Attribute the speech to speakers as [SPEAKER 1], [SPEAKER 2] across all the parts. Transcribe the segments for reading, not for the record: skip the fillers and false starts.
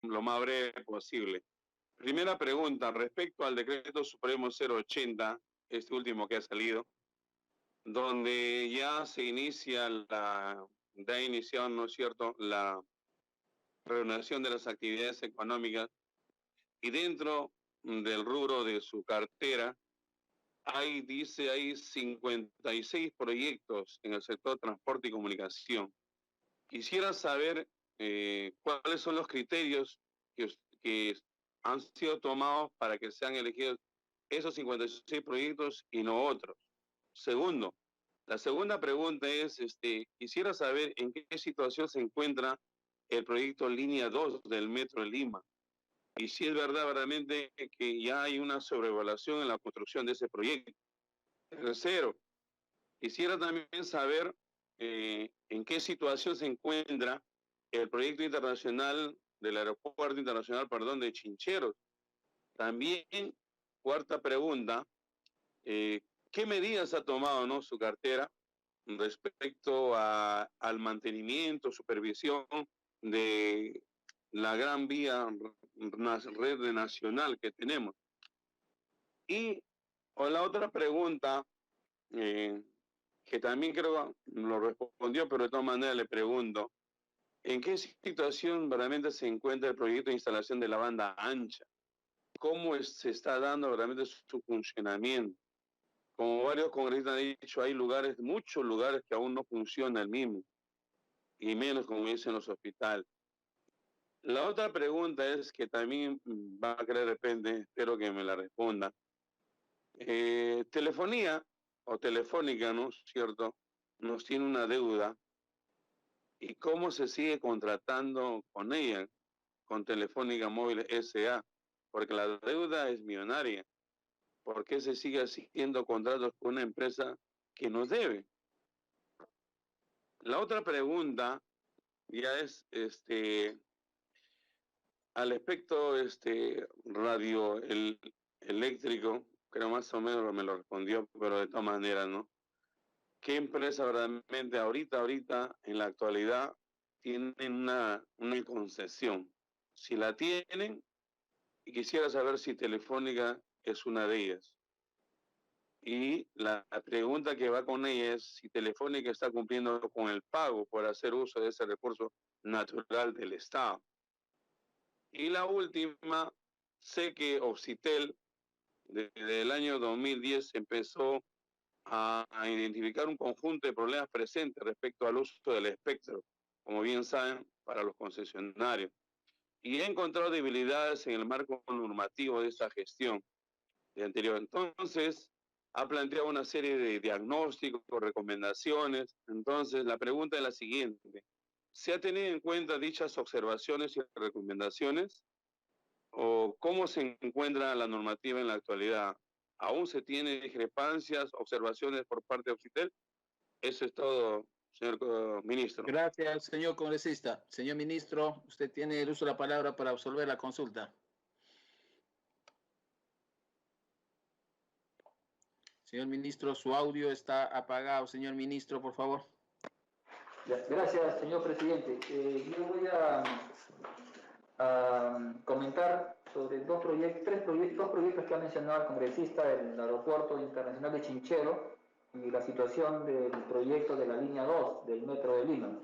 [SPEAKER 1] lo más breve posible. Primera pregunta, respecto al decreto supremo 080, este último que ha salido, donde ya se inicia ha iniciado, ¿no es cierto?, la reordenación de las actividades económicas, y dentro del rubro de su cartera dice, hay 56 proyectos en el sector transporte y comunicación. Quisiera saber cuáles son los criterios que han sido tomados para que sean elegidos esos 56 proyectos y no otros. Segundo, la segunda pregunta es, quisiera saber en qué situación se encuentra el proyecto Línea 2 del Metro de Lima. Y si es verdad verdaderamente que ya hay una sobrevaluación en la construcción de ese proyecto. Tercero, quisiera también saber en qué situación se encuentra el proyecto internacional del Aeropuerto Internacional, de Chincheros. También, cuarta pregunta, ¿qué medidas ha tomado, ¿no?, su cartera respecto al mantenimiento, supervisión de la gran vía red nacional que tenemos? Y la otra pregunta, que también creo lo respondió, pero de todas maneras le pregunto, ¿en qué situación realmente se encuentra el proyecto de instalación de la banda ancha? ¿Cómo se está dando realmente su funcionamiento? Como varios congresistas han dicho, hay lugares, muchos lugares que aún no funciona el mismo, y menos como dicen los hospitales. La otra pregunta es que también va a querer, depende, espero que me la responda. Telefonía o Telefónica, ¿no es cierto?, nos tiene una deuda, y cómo se sigue contratando con ella, con Telefónica Móvil S.A., porque la deuda es millonaria. ¿Por qué se sigue haciendo contratos con una empresa que nos debe? La otra pregunta ya es al aspecto radio eléctrico, creo más o menos me lo respondió, pero de todas maneras, ¿no? ¿Qué empresa verdaderamente ahorita, en la actualidad, tienen una concesión? Si la tienen, y quisiera saber si Telefónica es una de ellas. Y la pregunta que va con ella es si Telefónica está cumpliendo con el pago por hacer uso de ese recurso natural del Estado. Y la última, sé que Occitel desde el año 2010 empezó a identificar un conjunto de problemas presentes respecto al uso del espectro, como bien saben, para los concesionarios. Y he encontrado debilidades en el marco normativo de esta gestión de anterior. Entonces, ha planteado una serie de diagnósticos, recomendaciones. Entonces, la pregunta es la siguiente. ¿Se ha tenido en cuenta dichas observaciones y recomendaciones? ¿O cómo se encuentra la normativa en la actualidad? ¿Aún se tienen discrepancias, observaciones por parte de Occitel? Eso es todo, señor ministro.
[SPEAKER 2] Gracias, señor congresista. Señor ministro, usted tiene el uso de la palabra para absolver la consulta. Señor ministro, su audio está apagado. Señor ministro, por favor.
[SPEAKER 3] Gracias, señor presidente. Yo voy a comentar sobre dos proyectos que ha mencionado el congresista, el Aeropuerto Internacional de Chinchero y la situación del proyecto de la línea 2 del Metro de Lima.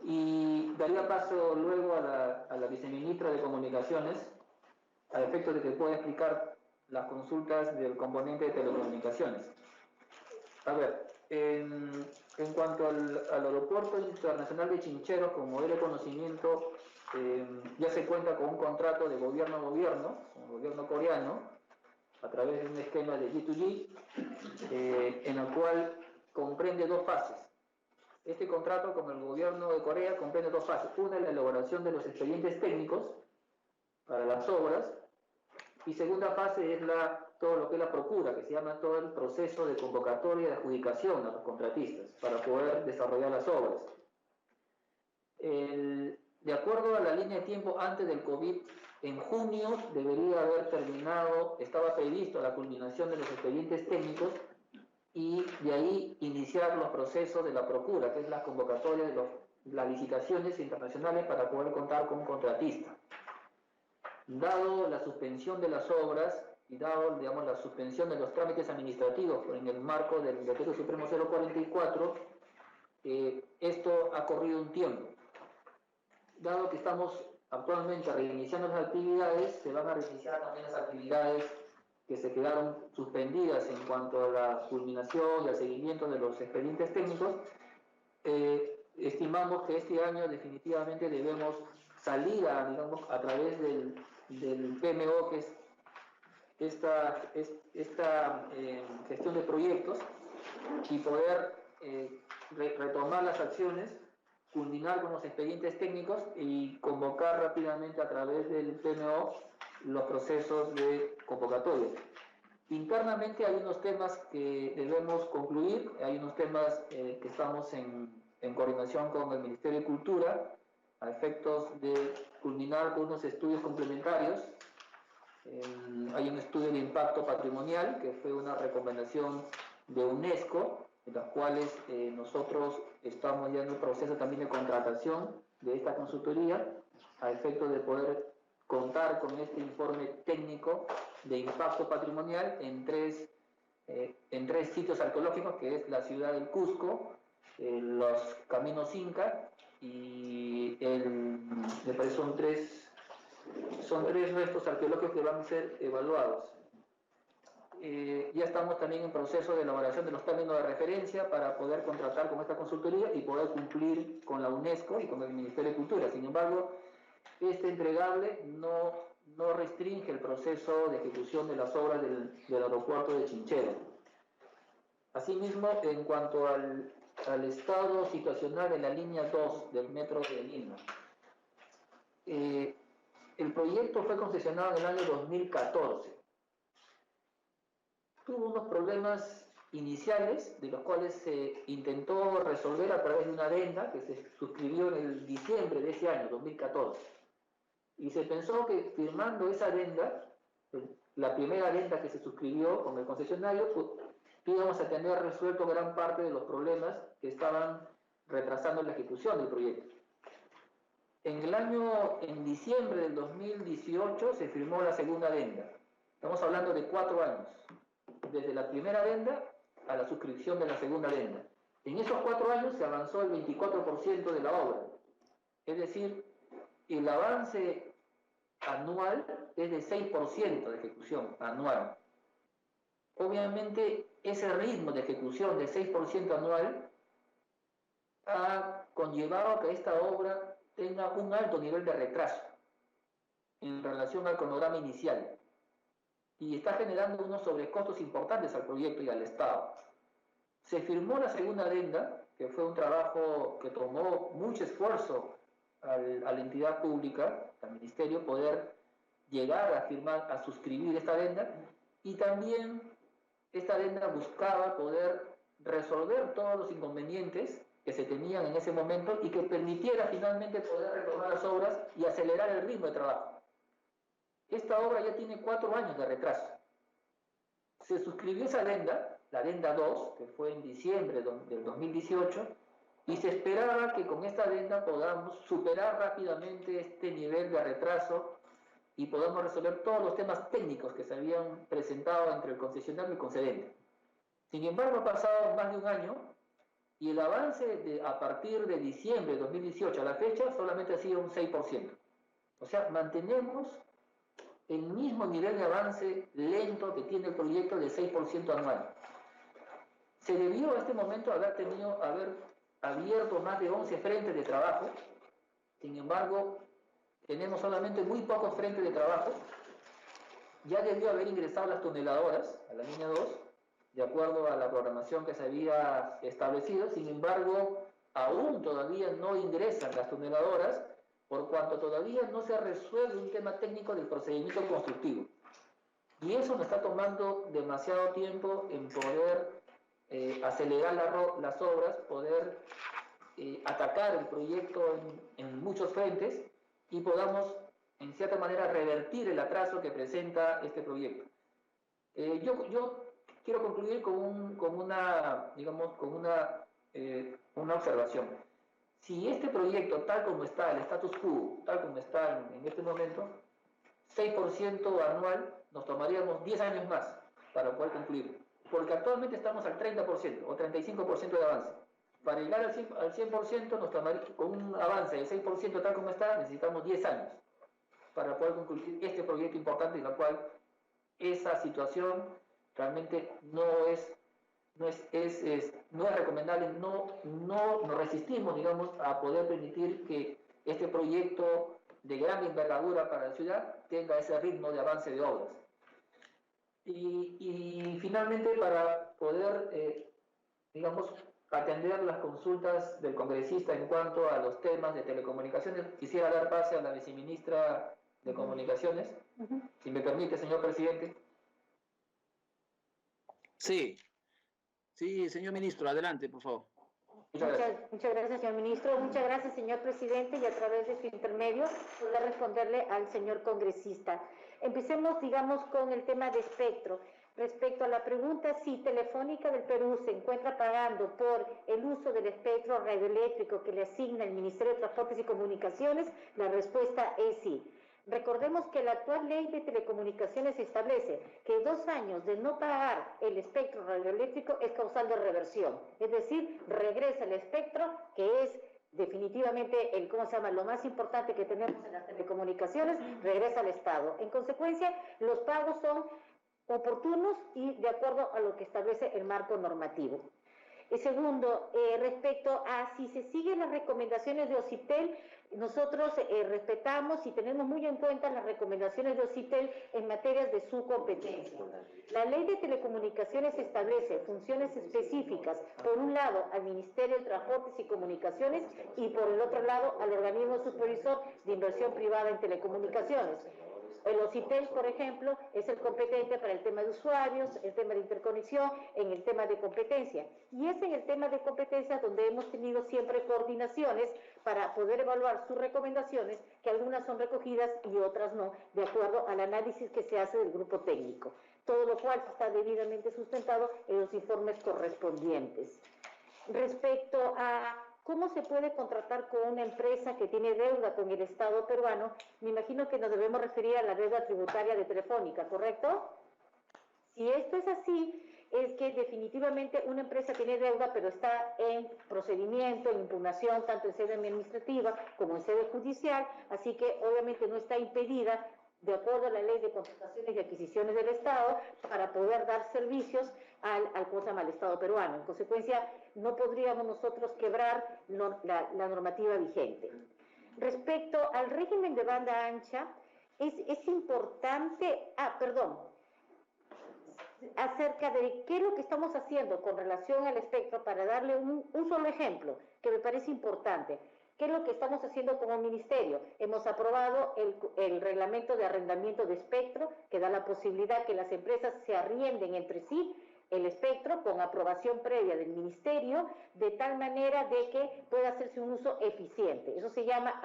[SPEAKER 3] Y daría paso luego a la viceministra de Comunicaciones, a efecto de que pueda explicar las consultas del componente de telecomunicaciones. A ver, en cuanto al Aeropuerto Internacional de Chincheros, como es de conocimiento, ya se cuenta con un contrato de gobierno a gobierno, con el gobierno coreano, a través de un esquema de G2G, en el cual comprende dos fases. Este contrato con el gobierno de Corea comprende dos fases. Una es la elaboración de los expedientes técnicos para las obras, y segunda fase es todo lo que es la procura, que se llama todo el proceso de convocatoria y de adjudicación a los contratistas para poder desarrollar las obras. De acuerdo a la línea de tiempo antes del COVID, en junio debería haber terminado, estaba previsto la culminación de los expedientes técnicos y de ahí iniciar los procesos de la procura, que es la convocatoria de las licitaciones internacionales para poder contar con un contratista. Dado la suspensión de las obras y dado, digamos, la suspensión de los trámites administrativos en el marco del Decreto Supremo 044, esto ha corrido un tiempo. Dado que estamos actualmente reiniciando las actividades, se van a reiniciar también las actividades que se quedaron suspendidas en cuanto a la culminación y al seguimiento de los expedientes técnicos. Estimamos que este año definitivamente debemos salir digamos, a través del PMO, que es esta gestión de proyectos, y poder retomar las acciones, culminar con los expedientes técnicos y convocar rápidamente a través del PMO los procesos de convocatoria. Internamente hay unos temas que debemos concluir, hay unos temas que estamos en coordinación con el Ministerio de Cultura a efectos de culminar con unos estudios complementarios. Hay un estudio de impacto patrimonial que fue una recomendación de UNESCO, en las cuales nosotros estamos ya en un proceso también de contratación de esta consultoría a efectos de poder contar con este informe técnico de impacto patrimonial en tres sitios arqueológicos, que es la ciudad del Cusco, los caminos Inca y me parece son tres restos arqueológicos que van a ser evaluados. Ya estamos también en proceso de elaboración de los términos de referencia para poder contratar con esta consultoría y poder cumplir con la UNESCO y con el Ministerio de Cultura. Sin embargo, este entregable no restringe el proceso de ejecución de las obras del aeropuerto de Chinchero. Asimismo, en cuanto al estado situacional de la línea 2 del metro de Lima, el proyecto fue concesionado en el año 2014. Tuvo unos problemas iniciales, de los cuales se intentó resolver a través de una adenda que se suscribió en el diciembre de ese año, 2014. Y se pensó que firmando esa adenda, la primera adenda que se suscribió con el concesionario, íbamos a tener resuelto gran parte de los problemas que estaban retrasando la ejecución del proyecto. En diciembre del 2018 se firmó la segunda adenda. Estamos hablando de 4 años, desde la primera adenda a la suscripción de la segunda adenda. En esos 4 años se avanzó el 24% de la obra. Es decir, el avance anual es de 6% de ejecución anual. Obviamente, ese ritmo de ejecución de 6% anual ha conllevado a que esta obra tenga un alto nivel de retraso en relación al cronograma inicial y está generando unos sobrecostos importantes al proyecto y al Estado. Se firmó la segunda adenda, que fue un trabajo que tomó mucho esfuerzo a la entidad pública, al Ministerio, poder llegar a suscribir esta adenda, y también esta adenda buscaba poder resolver todos los inconvenientes que se tenían en ese momento y que permitiera finalmente poder retomar las obras y acelerar el ritmo de trabajo. Esta obra ya tiene 4 años de retraso. Se suscribió esa adenda, la adenda 2, que fue en diciembre del 2018, y se esperaba que con esta adenda podamos superar rápidamente este nivel de retraso y podamos resolver todos los temas técnicos que se habían presentado entre el concesionario y el concedente. Sin embargo, ha pasado más de un año y el avance a partir de diciembre de 2018 a la fecha solamente ha sido un 6%. O sea, mantenemos el mismo nivel de avance lento que tiene el proyecto de 6% anual. Se debió a este momento haber abierto más de 11 frentes de trabajo. Sin embargo, tenemos solamente muy pocos frentes de trabajo. Ya debió haber ingresado las tuneladoras a la línea 2, de acuerdo a la programación que se había establecido. Sin embargo, aún todavía no ingresan las tuneladoras, por cuanto todavía no se resuelve un tema técnico del procedimiento constructivo. Y eso nos está tomando demasiado tiempo en poder acelerar las obras, poder atacar el proyecto en muchos frentes y podamos, en cierta manera, revertir el atraso que presenta este proyecto. Yo quiero concluir con una observación. Si este proyecto, tal como está, el status quo, tal como está en este momento, 6% anual, nos tomaríamos 10 años más para poder cumplir, porque actualmente estamos al 30% o 35% de avance. Para llegar al 100% nos tomaría, con un avance del 6% tal como está, necesitamos 10 años para poder concluir este proyecto importante, en el cual esa situación realmente no es recomendable, nos resistimos, digamos, a poder permitir que este proyecto de gran envergadura para la ciudad tenga ese ritmo de avance de obras. Y finalmente, para poder, digamos, atender las consultas del congresista en cuanto a los temas de telecomunicaciones, quisiera dar pase a la viceministra de Comunicaciones, si me permite, señor presidente.
[SPEAKER 2] Sí, señor ministro, adelante, por favor.
[SPEAKER 4] Muchas gracias, señor ministro. Muchas gracias, señor presidente, y a través de su intermedio poder responderle al señor congresista. Empecemos, digamos, con el tema de espectro. Respecto a la pregunta si Telefónica del Perú se encuentra pagando por el uso del espectro radioeléctrico que le asigna el Ministerio de Transportes y Comunicaciones, la respuesta es sí. Recordemos que la actual ley de telecomunicaciones establece que 2 años de no pagar el espectro radioeléctrico es causal de reversión, es decir, regresa el espectro, que es definitivamente lo más importante que tenemos en las telecomunicaciones, regresa al Estado. En consecuencia, los pagos son oportunos y de acuerdo a lo que establece el marco normativo. Segundo, respecto a si se siguen las recomendaciones de OCITEL, nosotros respetamos y tenemos muy en cuenta las recomendaciones de OCITEL en materias de su competencia. La ley de telecomunicaciones establece funciones específicas, por un lado al Ministerio de Transportes y Comunicaciones y por el otro lado al organismo supervisor de inversión privada en telecomunicaciones. El OCITEL, por ejemplo, es el competente para el tema de usuarios, el tema de interconexión, en el tema de competencia. Y es en el tema de competencia donde hemos tenido siempre coordinaciones para poder evaluar sus recomendaciones, que algunas son recogidas y otras no, de acuerdo al análisis que se hace del grupo técnico. Todo lo cual está debidamente sustentado en los informes correspondientes. Respecto a ¿cómo se puede contratar con una empresa que tiene deuda con el Estado peruano? Me imagino que nos debemos referir a la deuda tributaria de Telefónica, ¿correcto? Si esto es así, es que definitivamente una empresa tiene deuda, pero está en procedimiento, en impugnación, tanto en sede administrativa como en sede judicial, así que obviamente no está impedida, de acuerdo a la ley de contrataciones y adquisiciones del Estado, para poder dar servicios al Estado peruano. En consecuencia, no podríamos nosotros quebrar la normativa vigente. Respecto al régimen de banda ancha, es importante, acerca de qué es lo que estamos haciendo con relación al espectro, para darle un solo ejemplo, que me parece importante. ¿Qué es lo que estamos haciendo como ministerio? Hemos aprobado el reglamento de arrendamiento de espectro, que da la posibilidad que las empresas se arrienden entre sí el espectro con aprobación previa del ministerio, de tal manera de que pueda hacerse un uso eficiente. Eso se llama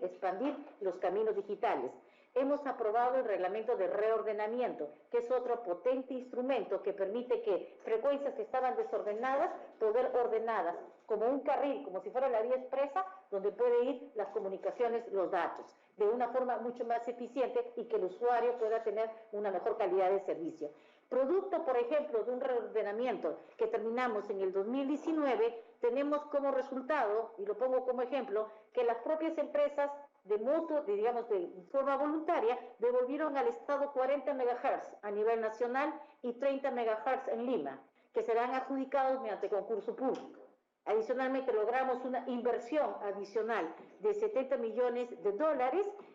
[SPEAKER 4] expandir los caminos digitales. Hemos aprobado el reglamento de reordenamiento, que es otro potente instrumento que permite que frecuencias que estaban desordenadas, poder ordenadas, como un carril, como si fuera la vía expresa, donde puede ir las comunicaciones, los datos, de una forma mucho más eficiente y que el usuario pueda tener una mejor calidad de servicio. Producto, por ejemplo, de un reordenamiento que terminamos en el 2019, tenemos como resultado, y lo pongo como ejemplo, que las propias empresas de forma voluntaria, devolvieron al Estado 40 MHz a nivel nacional y 30 MHz en Lima, que serán adjudicados mediante concurso público. Adicionalmente, logramos una inversión adicional de $70 millones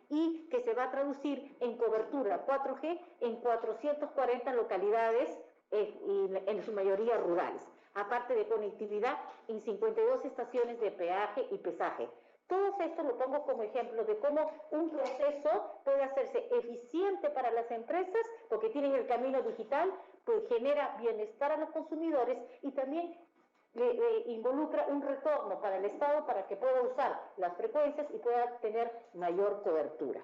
[SPEAKER 4] y que se va a traducir en cobertura 4G en 440 localidades, en su mayoría rurales, aparte de conectividad en 52 estaciones de peaje y pesaje. Todo esto lo pongo como ejemplo de cómo un proceso puede hacerse eficiente para las empresas, porque tienen el camino digital, pues genera bienestar a los consumidores y también le involucra un retorno para el Estado para que pueda usar las frecuencias y pueda tener mayor cobertura.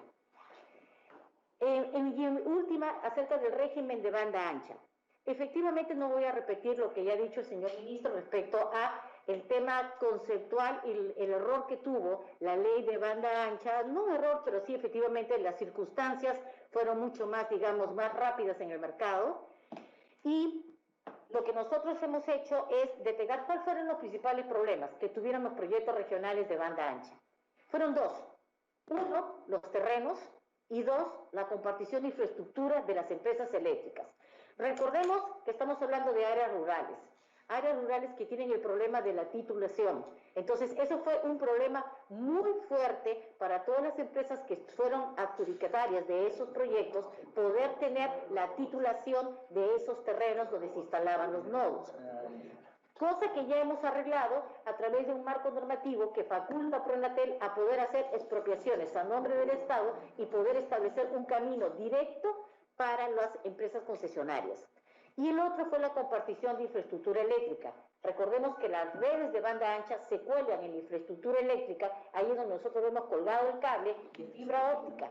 [SPEAKER 4] En última, acerca del régimen de banda ancha. Efectivamente, no voy a repetir lo que ya ha dicho el señor ministro respecto a el tema conceptual y el error que tuvo la ley de banda ancha, no error, pero sí efectivamente las circunstancias fueron mucho más, digamos, más rápidas en el mercado. Y lo que nosotros hemos hecho es detectar cuáles fueron los principales problemas que tuvieron los proyectos regionales de banda ancha. Fueron dos. Uno, los terrenos, y dos, la compartición de infraestructura de las empresas eléctricas. Recordemos que estamos hablando de áreas rurales que tienen el problema de la titulación. Entonces, eso fue un problema muy fuerte para todas las empresas que fueron adjudicatarias de esos proyectos, poder tener la titulación de esos terrenos donde se instalaban los nodos. Cosa que ya hemos arreglado a través de un marco normativo que faculta a Pronatel a poder hacer expropiaciones a nombre del Estado y poder establecer un camino directo para las empresas concesionarias. Y el otro fue la compartición de infraestructura eléctrica. Recordemos que las redes de banda ancha se cuelgan en la infraestructura eléctrica, ahí es donde nosotros hemos colgado el cable de fibra óptica.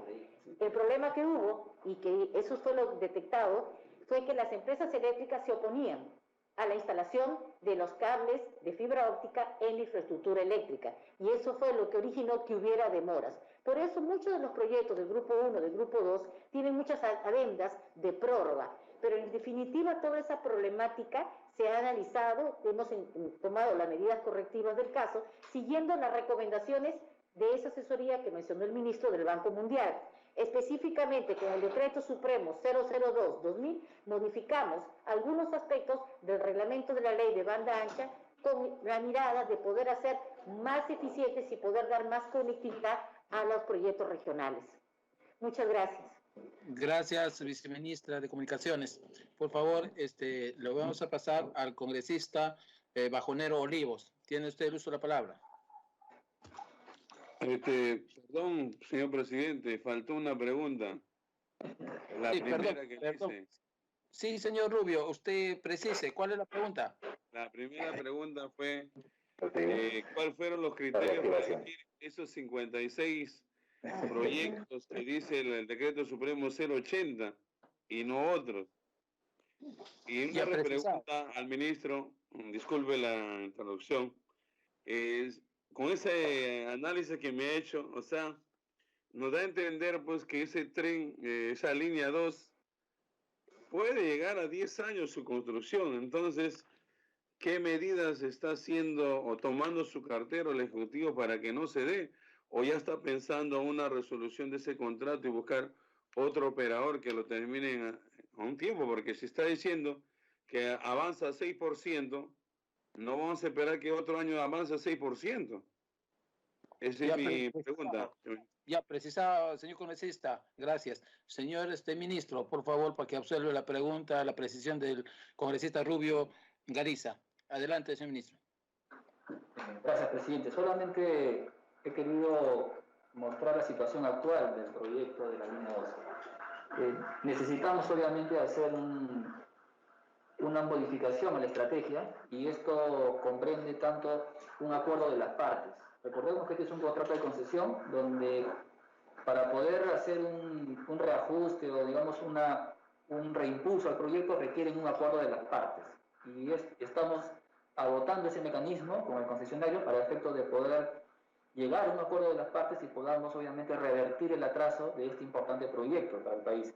[SPEAKER 4] El problema que hubo, y que eso fue lo detectado, fue que las empresas eléctricas se oponían a la instalación de los cables de fibra óptica en la infraestructura eléctrica. Y eso fue lo que originó que hubiera demoras. Por eso muchos de los proyectos del Grupo 1, del Grupo 2, tienen muchas adendas de prórroga. Pero en definitiva toda esa problemática se ha analizado, hemos tomado las medidas correctivas del caso, siguiendo las recomendaciones de esa asesoría que mencionó el ministro del Banco Mundial. Específicamente con el Decreto Supremo 002-2000 modificamos algunos aspectos del reglamento de la ley de banda ancha con la mirada de poder hacer más eficientes y poder dar más conectividad a los proyectos regionales. Muchas gracias.
[SPEAKER 2] Gracias, viceministra de Comunicaciones. Por favor, lo vamos a pasar al congresista Bajonero Olivos. Tiene usted el uso de la palabra.
[SPEAKER 1] Perdón, señor presidente, faltó una pregunta. La primera que le hice.
[SPEAKER 2] Sí, señor Rubio, usted precise, ¿cuál es la pregunta?
[SPEAKER 1] La primera pregunta fue, ¿cuáles fueron los criterios para elegir esos 56 proyectos que dice el Decreto Supremo 080 y no otros? Y una pregunta al ministro, disculpe la introducción, con ese análisis que me ha hecho, o sea, nos da a entender pues que ese tren, esa línea 2, puede llegar a 10 años su construcción. Entonces, ¿qué medidas está haciendo o tomando su cartera el Ejecutivo para que no se dé? ¿O ya está pensando una resolución de ese contrato y buscar otro operador que lo termine a un tiempo? Porque si está diciendo que avanza 6%, no vamos a esperar que otro año avance 6%. Esa es mi pregunta.
[SPEAKER 2] Ya, precisado, señor congresista, gracias. Señor ministro, por favor, para que observe la pregunta, la precisión del congresista Rubio Gariza. Adelante, señor ministro.
[SPEAKER 3] Gracias, presidente. Solamente he querido mostrar la situación actual del proyecto de la línea 2. Necesitamos, obviamente, hacer una modificación a la estrategia, y esto comprende tanto un acuerdo de las partes. Recordemos que este es un contrato de concesión donde para poder hacer un reajuste o digamos un reimpulso al proyecto requieren un acuerdo de las partes. Y estamos agotando ese mecanismo con el concesionario para efecto de poder llegar a un acuerdo de las partes y podamos obviamente revertir el atraso de este importante proyecto para el país.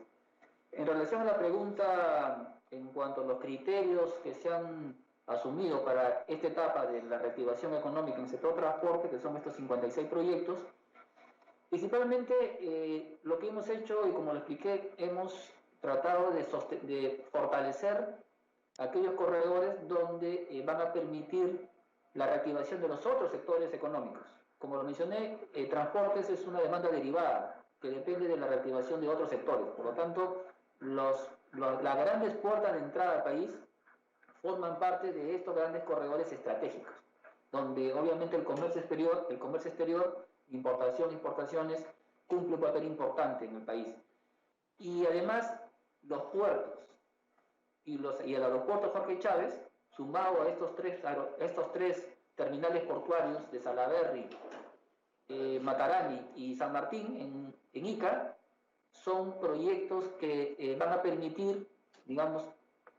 [SPEAKER 3] En relación a la pregunta en cuanto a los criterios que se han asumido para esta etapa de la reactivación económica en el sector transporte, que son estos 56 proyectos, principalmente lo que hemos hecho, y como lo expliqué, hemos tratado de fortalecer aquellos corredores donde van a permitir la reactivación de los otros sectores económicos. Como lo mencioné, transportes es una demanda derivada que depende de la reactivación de otros sectores. Por lo tanto, las grandes puertas de entrada al país forman parte de estos grandes corredores estratégicos, donde obviamente el comercio exterior, importaciones, cumple un papel importante en el país. Y además, los puertos y el aeropuerto Jorge Chávez, sumado a estos tres terminales portuarios de Salaberry, Matarani y San Martín en Ica, son proyectos que van a permitir, digamos,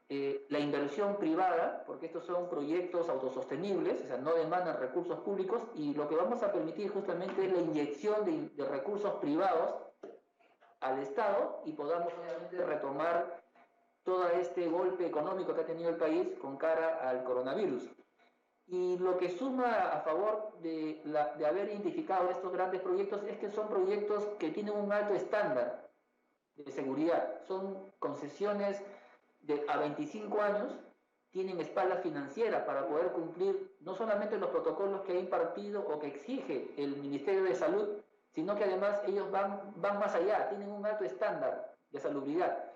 [SPEAKER 3] la inversión privada, porque estos son proyectos autosostenibles, o sea, no demandan recursos públicos, y lo que vamos a permitir justamente es la inyección de recursos privados al Estado y podamos obviamente retomar todo este golpe económico que ha tenido el país con cara al coronavirus. Y lo que suma a favor de haber identificado estos grandes proyectos es que son proyectos que tienen un alto estándar de seguridad. Son concesiones a 25 años, tienen espalda financiera para poder cumplir no solamente los protocolos que ha impartido o que exige el Ministerio de Salud, sino que además ellos van más allá, tienen un alto estándar de salubridad.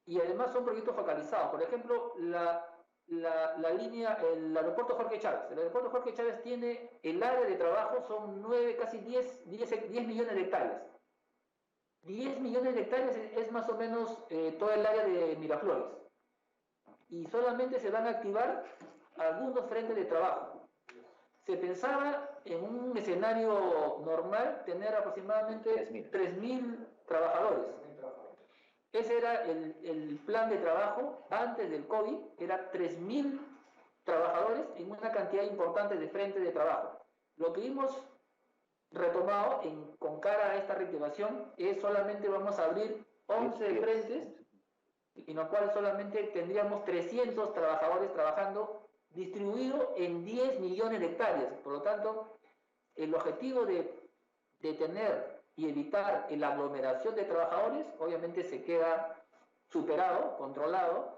[SPEAKER 3] Y además son proyectos focalizados. Por ejemplo, la línea, el aeropuerto Jorge Chávez. El aeropuerto Jorge Chávez tiene, el área de trabajo son 9, casi 10 millones de hectáreas. 10 millones de hectáreas es más o menos todo el área de Miraflores. Y solamente se van a activar algunos frentes de trabajo. Se pensaba en un escenario normal tener aproximadamente 3.000 trabajadores. Ese era el plan de trabajo antes del COVID, era 3.000 trabajadores en una cantidad importante de frentes de trabajo. Lo que hemos retomado con cara a esta reactivación es solamente vamos a abrir 11 frentes, en lo cual solamente tendríamos 300 trabajadores trabajando distribuido en 10 millones de hectáreas. Por lo tanto, el objetivo de tener y evitar la aglomeración de trabajadores obviamente se queda superado, controlado.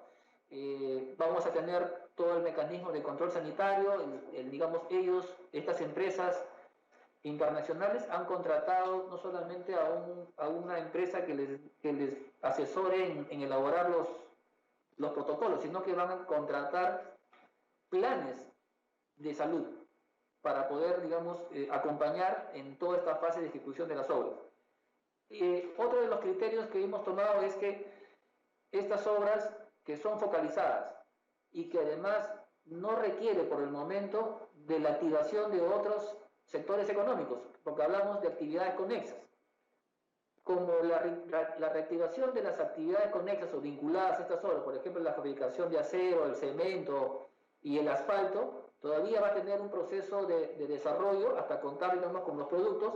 [SPEAKER 3] Vamos a tener todo el mecanismo de control sanitario, digamos, estas empresas internacionales han contratado no solamente a una empresa que les asesore en elaborar los protocolos, sino que van a contratar planes de salud para poder, digamos, acompañar en toda esta fase de ejecución de las obras. Otro de los criterios que hemos tomado es que estas obras que son focalizadas y que además no requiere por el momento de la activación de otros sectores económicos, porque hablamos de actividades conexas. Como la reactivación de las actividades conexas o vinculadas a estas obras, por ejemplo la fabricación de acero, el cemento y el asfalto, todavía va a tener un proceso de desarrollo hasta contar, digamos, con los productos.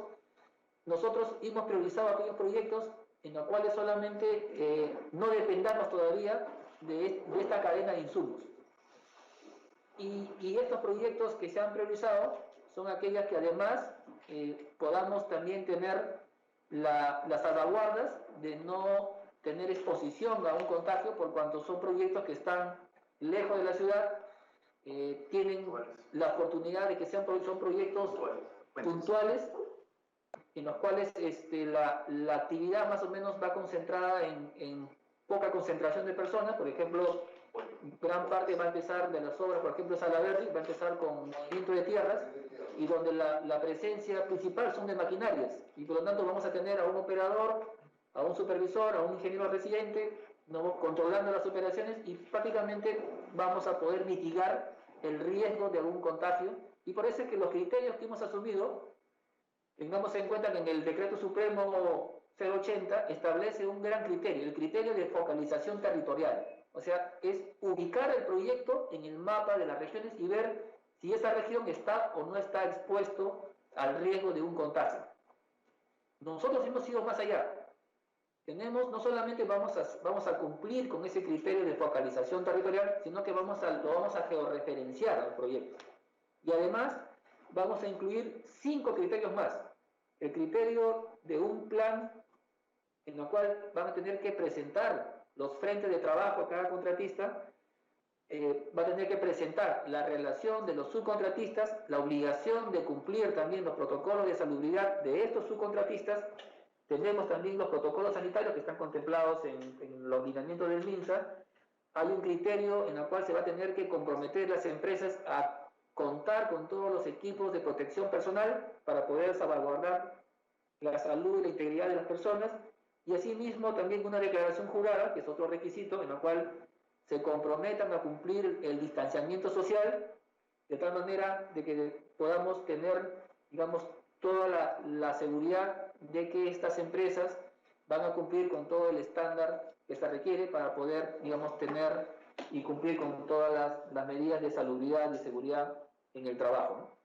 [SPEAKER 3] Nosotros hemos priorizado aquellos proyectos en los cuales solamente no dependamos todavía de esta cadena de insumos. Y estos proyectos que se han priorizado son aquellas que además podamos también tener las salvaguardas de no tener exposición a un contagio, por cuanto son proyectos que están lejos de la ciudad, tienen la oportunidad de que son proyectos puntuales, en los cuales la actividad más o menos va concentrada en poca concentración de personas. Por ejemplo, gran parte va a empezar de las obras, por ejemplo Salaberry, va a empezar con movimiento de tierras, y donde la presencia principal son de maquinarias, y por lo tanto vamos a tener a un operador, a un supervisor, a un ingeniero residente, ¿no?, controlando las operaciones, y prácticamente vamos a poder mitigar el riesgo de algún contagio. Y por eso es que los criterios que hemos asumido, tengamos en cuenta que en el Decreto Supremo 080 establece un gran criterio, el criterio de focalización territorial. O sea, es ubicar el proyecto en el mapa de las regiones y ver si esa región está o no está expuesto al riesgo de un contagio. Nosotros hemos ido más allá. No solamente vamos a cumplir con ese criterio de focalización territorial, sino que lo vamos a georreferenciar al proyecto. Y además vamos a incluir 5 criterios más. El criterio de un plan en el cual van a tener que presentar los frentes de trabajo a cada contratista, va a tener que presentar la relación de los subcontratistas, la obligación de cumplir también los protocolos de salubridad de estos subcontratistas. Tenemos también los protocolos sanitarios que están contemplados en los lineamientos del MINSA. Hay un criterio en el cual se va a tener que comprometer las empresas a contar con todos los equipos de protección personal para poder salvaguardar la salud y la integridad de las personas. Y asimismo también una declaración jurada, que es otro requisito, en el cual se comprometan a cumplir el distanciamiento social, de tal manera de que podamos tener, digamos, toda la seguridad de que estas empresas van a cumplir con todo el estándar que se requiere para poder, digamos, tener y cumplir con todas las medidas de salubridad y seguridad en el trabajo, ¿no?